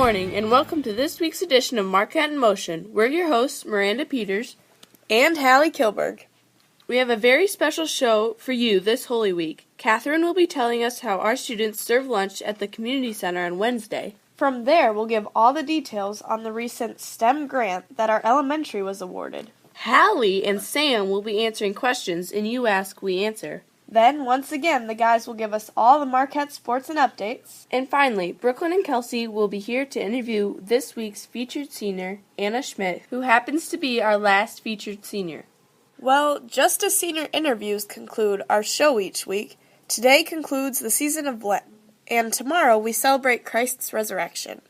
morning, and welcome to this week's edition of Marquette in Motion. We're your hosts, Miranda Peters and Hallie Kilberg. We have a very special show for you this Holy Week. Catherine will be telling us how our students serve lunch at the Community Center on Wednesday. From there, we'll give all the details on the recent STEM grant that our elementary was awarded. Hallie and Sam will be answering questions in You Ask, We Answer. Then, once again, the guys will give us all the Marquette sports and updates. And finally, Brooklyn and Kelsey will be here to interview this week's featured senior, Anna Schmidt, who happens to be our last featured senior. Well, just as senior interviews conclude our show each week, today concludes the season of Lent, and tomorrow we celebrate Christ's resurrection.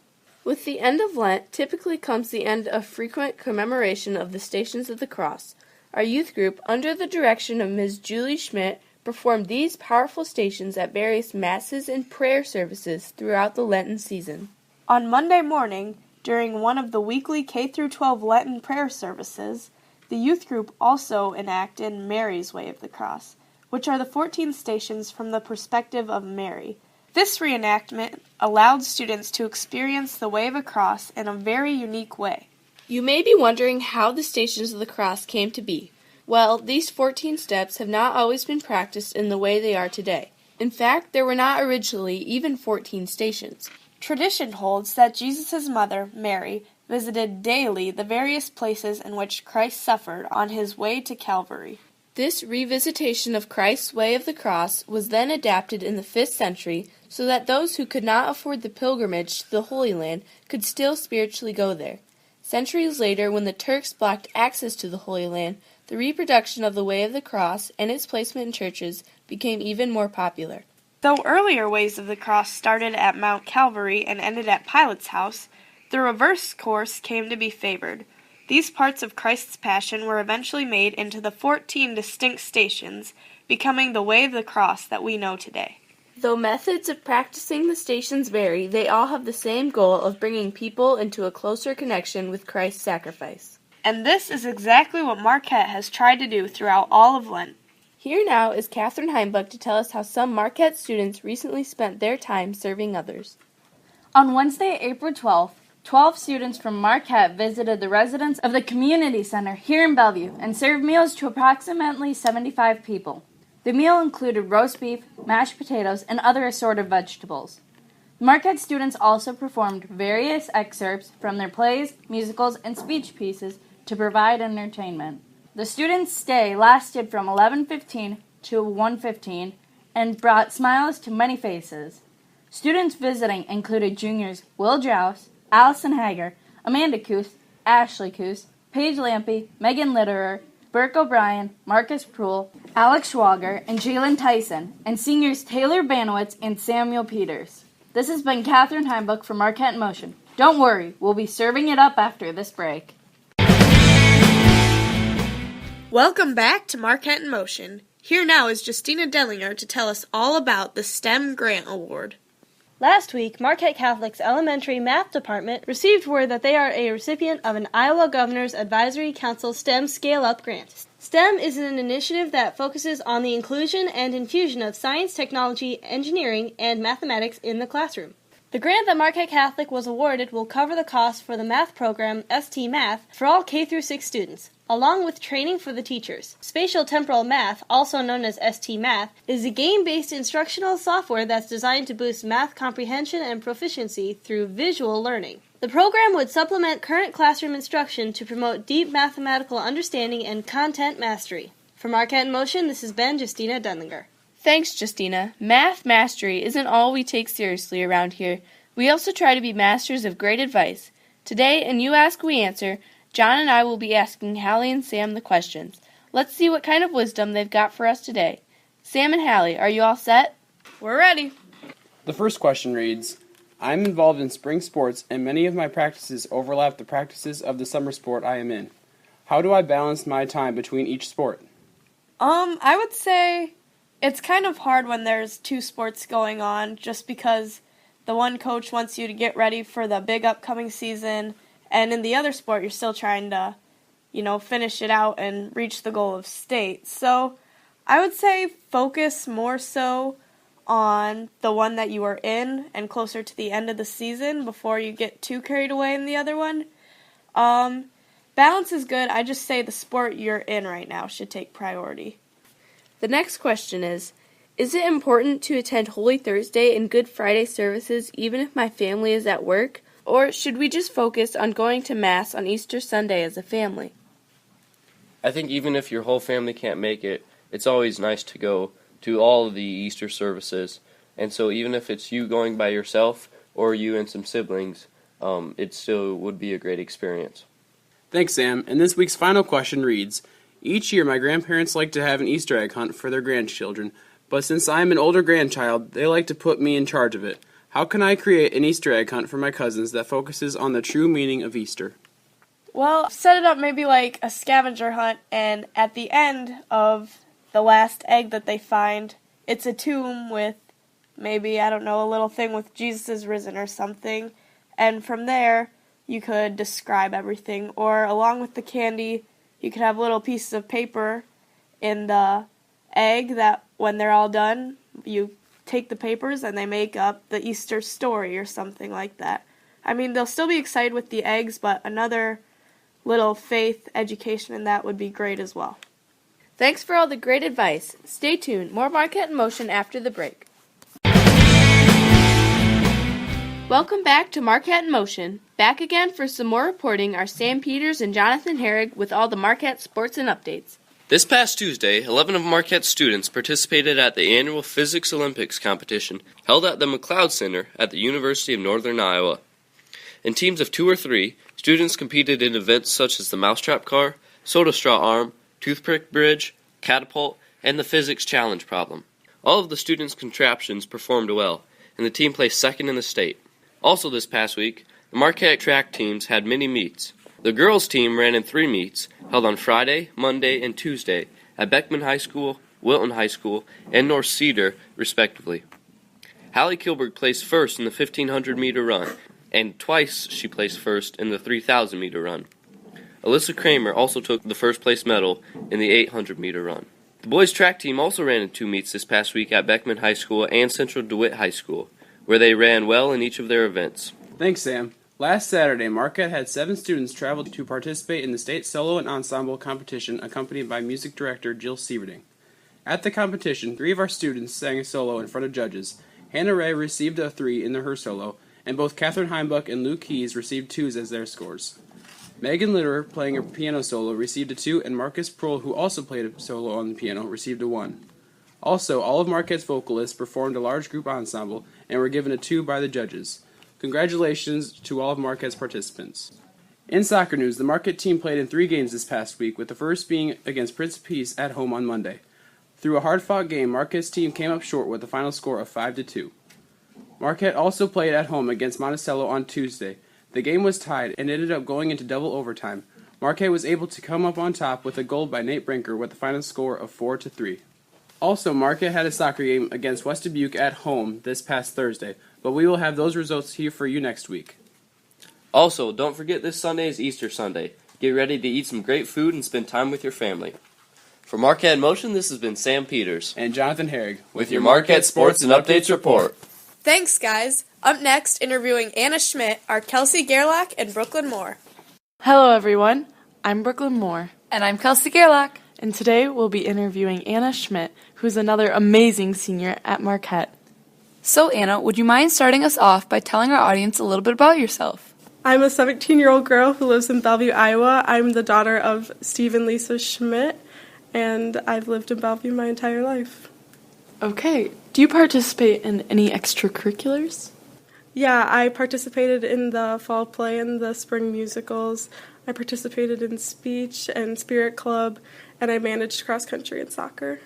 With the end of Lent typically comes the end of frequent commemoration of the Stations of the Cross. Our youth group, under the direction of Ms. Julie Schmidt, performed these powerful stations at various masses and prayer services throughout the Lenten season. On Monday morning, during one of the weekly K-12 Lenten prayer services, the youth group also enacted Mary's Way of the Cross, which are the 14 stations from the perspective of Mary. This reenactment allowed students to experience the Way of the Cross in a very unique way. You may be wondering how the Stations of the Cross came to be. Well, these 14 steps have not always been practiced in the way they are today. In fact, there were not originally even 14 stations. Tradition holds that Jesus' mother, Mary, visited daily the various places in which Christ suffered on his way to Calvary. This revisitation of Christ's Way of the Cross was then adapted in the 5th century so that those who could not afford the pilgrimage to the Holy Land could still spiritually go there. Centuries later, when the Turks blocked access to the Holy Land, the reproduction of the Way of the Cross and its placement in churches became even more popular. Though earlier Ways of the Cross started at Mount Calvary and ended at Pilate's house, the reverse course came to be favored. These parts of Christ's Passion were eventually made into the 14 distinct stations, becoming the Way of the Cross that we know today. Though methods of practicing the stations vary, they all have the same goal of bringing people into a closer connection with Christ's sacrifice. And this is exactly what Marquette has tried to do throughout all of Lent. Here now is Catherine Heimbuck to tell us how some Marquette students recently spent their time serving others. On Wednesday, April 12th, 12 students from Marquette visited the residents of the Community Center here in Bellevue and served meals to approximately 75 people. The meal included roast beef, mashed potatoes, and other assorted vegetables. Marquette students also performed various excerpts from their plays, musicals, and speech pieces to provide entertainment. The students' stay lasted from 11:15 to 1:15 and brought smiles to many faces. Students visiting included juniors Will Joust, Allison Hager, Amanda Coos, Ashley Coos, Paige Lampy, Megan Litterer, Burke O'Brien, Marcus Proul, Alex Schwager, and Jalen Tyson, and seniors Taylor Banowitz and Samuel Peters. This has been Catherine Heimbuck from Marquette in Motion. Don't worry, we'll be serving it up after this break. Welcome back to Marquette in Motion. Here now is Justina Dellinger to tell us all about the STEM Grant Award. Last week, Marquette Catholic's elementary math department received word that they are a recipient of an Iowa Governor's Advisory Council STEM Scale-Up Grant. STEM is an initiative that focuses on the inclusion and infusion of science, technology, engineering, and mathematics in the classroom. The grant that Marquette Catholic was awarded will cover the cost for the math program ST Math for all K-6 students, along with training for the teachers. Spatial Temporal Math, also known as ST Math, is a game-based instructional software that's designed to boost math comprehension and proficiency through visual learning. The program would supplement current classroom instruction to promote deep mathematical understanding and content mastery. For Marquette in Motion, this has been Justina Denlinger. Thanks, Justina. Math mastery isn't all we take seriously around here. We also try to be masters of great advice. Today, in You Ask, We Answer, John and I will be asking Hallie and Sam the questions. Let's see what kind of wisdom they've got for us today. Sam and Hallie, are you all set? We're ready. The first question reads, I'm involved in spring sports and many of my practices overlap the practices of the summer sport I am in. How do I balance my time between each sport? I would say it's kind of hard when there's two sports going on just because the one coach wants you to get ready for the big upcoming season, and in the other sport you're still trying to, finish it out and reach the goal of state. So I would say focus more so on the one that you are in and closer to the end of the season before you get too carried away in the other one. Balance is good. I just say the sport you're in right now should take priority. The next question is it important to attend Holy Thursday and Good Friday services even if my family is at work? Or should we just focus on going to Mass on Easter Sunday as a family? I think even if your whole family can't make it, it's always nice to go to all of the Easter services. And so even if it's you going by yourself or you and some siblings, it still would be a great experience. Thanks, Sam. And this week's final question reads, each year my grandparents like to have an Easter egg hunt for their grandchildren, but since I'm an older grandchild, they like to put me in charge of it. How can I create an Easter egg hunt for my cousins that focuses on the true meaning of Easter? Well, set it up maybe like a scavenger hunt, and at the end of the last egg that they find, it's a tomb with maybe, I don't know, a little thing with Jesus is risen or something. And from there, you could describe everything. Or along with the candy, you could have little pieces of paper in the egg that when they're all done, you take the papers and they make up the Easter story or something like that. I mean, they'll still be excited with the eggs, but another little faith education in that would be great as well. Thanks for all the great advice. Stay tuned. More Marquette in Motion after the break. Welcome back to Marquette in Motion. Back again for some more reporting are Sam Peters and Jonathan Herrig with all the Marquette sports and updates. This past Tuesday, 11 of Marquette's students participated at the annual Physics Olympics competition held at the McLeod Center at the University of Northern Iowa. In teams of 2 or 3, students competed in events such as the mousetrap car, soda straw arm, toothpick bridge, catapult, and the physics challenge problem. All of the students' contraptions performed well, and the team placed second in the state. Also this past week, the Marquette track teams had mini meets. The girls' team ran in 3 meets, held on Friday, Monday, and Tuesday at Beckman High School, Wilton High School, and North Cedar, respectively. Hallie Kilberg placed first in the 1,500-meter run, and twice she placed first in the 3,000-meter run. Alyssa Kramer also took the first-place medal in the 800-meter run. The boys' track team also ran in 2 meets this past week at Beckman High School and Central DeWitt High School, where they ran well in each of their events. Thanks, Sam. Last Saturday, Marquette had 7 students travel to participate in the state solo and ensemble competition accompanied by music director Jill Sieverding. At the competition, 3 of our students sang a solo in front of judges. Hannah Ray received a 3 in her solo, and both Catherine Heimbuck and Luke Keys received 2s as their scores. Megan Litterer, playing a piano solo, received a 2, and Marcus Prohl, who also played a solo on the piano, received a 1. Also, all of Marquette's vocalists performed a large group ensemble and were given a 2 by the judges. Congratulations to all of Marquette's participants. In soccer news, the Marquette team played in 3 games this past week, with the first being against Prince of Peace at home on Monday. Through a hard-fought game, Marquette's team came up short with a final score of 5-2. Marquette also played at home against Monticello on Tuesday. The game was tied and ended up going into double overtime. Marquette was able to come up on top with a goal by Nate Brinker with a final score of 4-3. Also, Marquette had a soccer game against West Dubuque at home this past Thursday, but we will have those results here for you next week. Also, don't forget this Sunday is Easter Sunday. Get ready to eat some great food and spend time with your family. For Marquette in Motion, this has been Sam Peters And Jonathan Herrig with your Marquette Sports and Updates report. Thanks, guys. Up next, interviewing Anna Schmidt are Kelsey Gerlach and Brooklyn Moore. Hello, everyone. I'm Brooklyn Moore. And I'm Kelsey Gerlach. And today we'll be interviewing Anna Schmidt, who's another amazing senior at Marquette. So, Anna, would you mind starting us off by telling our audience a little bit about yourself? I'm a 17-year-old girl who lives in Bellevue, Iowa. I'm the daughter of Steve and Lisa Schmidt, and I've lived in Bellevue my entire life. Okay. Do you participate in any extracurriculars? Yeah, I participated in the fall play and the spring musicals. I participated in speech and spirit club, and I managed cross country and soccer.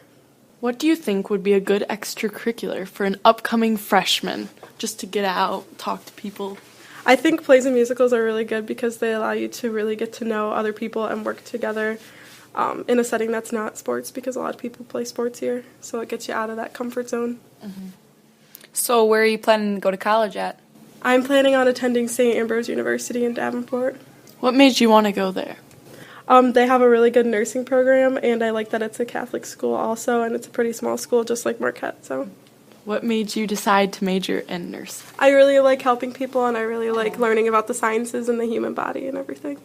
What do you think would be a good extracurricular for an upcoming freshman, just to get out, talk to people? I think plays and musicals are really good because they allow you to really get to know other people and work together in a setting that's not sports, because a lot of people play sports here, so it gets you out of that comfort zone. Mm-hmm. So where are you planning to go to college at? I'm planning on attending St. Ambrose University in Davenport. What made you want to go there? They have a really good nursing program, and I like that it's a Catholic school also, and it's a pretty small school just like Marquette. So, What made you decide to major in nursing? I really like helping people, and I really like learning about the sciences and the human body and everything.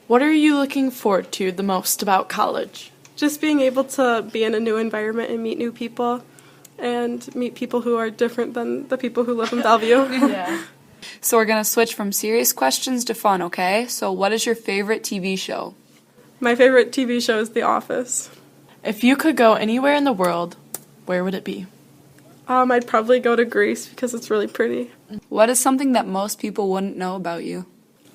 What are you looking forward to the most about college? Just being able to be in a new environment and meet new people and meet people who are different than the people who live in Bellevue. Yeah. So we're going to switch from serious questions to fun, okay? So what is your favorite TV show? My favorite TV show is The Office. If you could go anywhere in the world, where would it be? I'd probably go to Greece because it's really pretty. What is something that most people wouldn't know about you?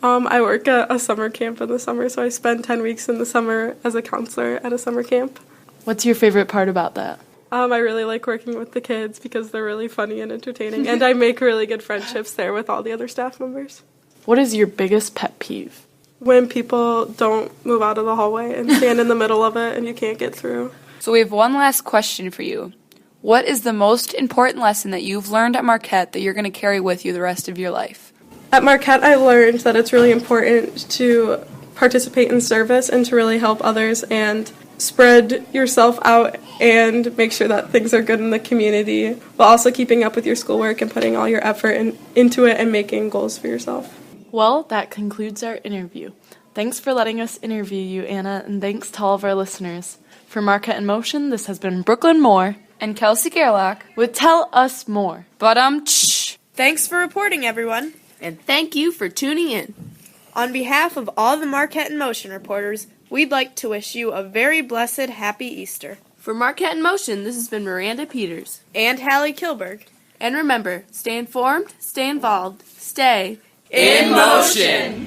I work at a summer camp in the summer, so I spend 10 weeks in the summer as a counselor at a summer camp. What's your favorite part about that? I really like working with the kids because they're really funny and entertaining, and I make really good friendships there with all the other staff members. What is your biggest pet peeve? When people don't move out of the hallway and stand in the middle of it and you can't get through. So we have one last question for you. What is the most important lesson that you've learned at Marquette that you're going to carry with you the rest of your life? At Marquette, I learned that it's really important to participate in service and to really help others and spread yourself out and make sure that things are good in the community, while also keeping up with your schoolwork and putting all your effort into it and making goals for yourself. Well, that concludes our interview. Thanks for letting us interview you, Anna, and thanks to all of our listeners. For Marquette in Motion, this has been Brooklyn Moore And Kelsey Gerlach with Tell Us More. Thanks for reporting, everyone. And thank you for tuning in. On behalf of all the Marquette in Motion reporters, we'd like to wish you a very blessed happy Easter. For Marquette in Motion, this has been Miranda Peters. And Hallie Kilberg. And remember, stay informed, stay involved, stay In motion!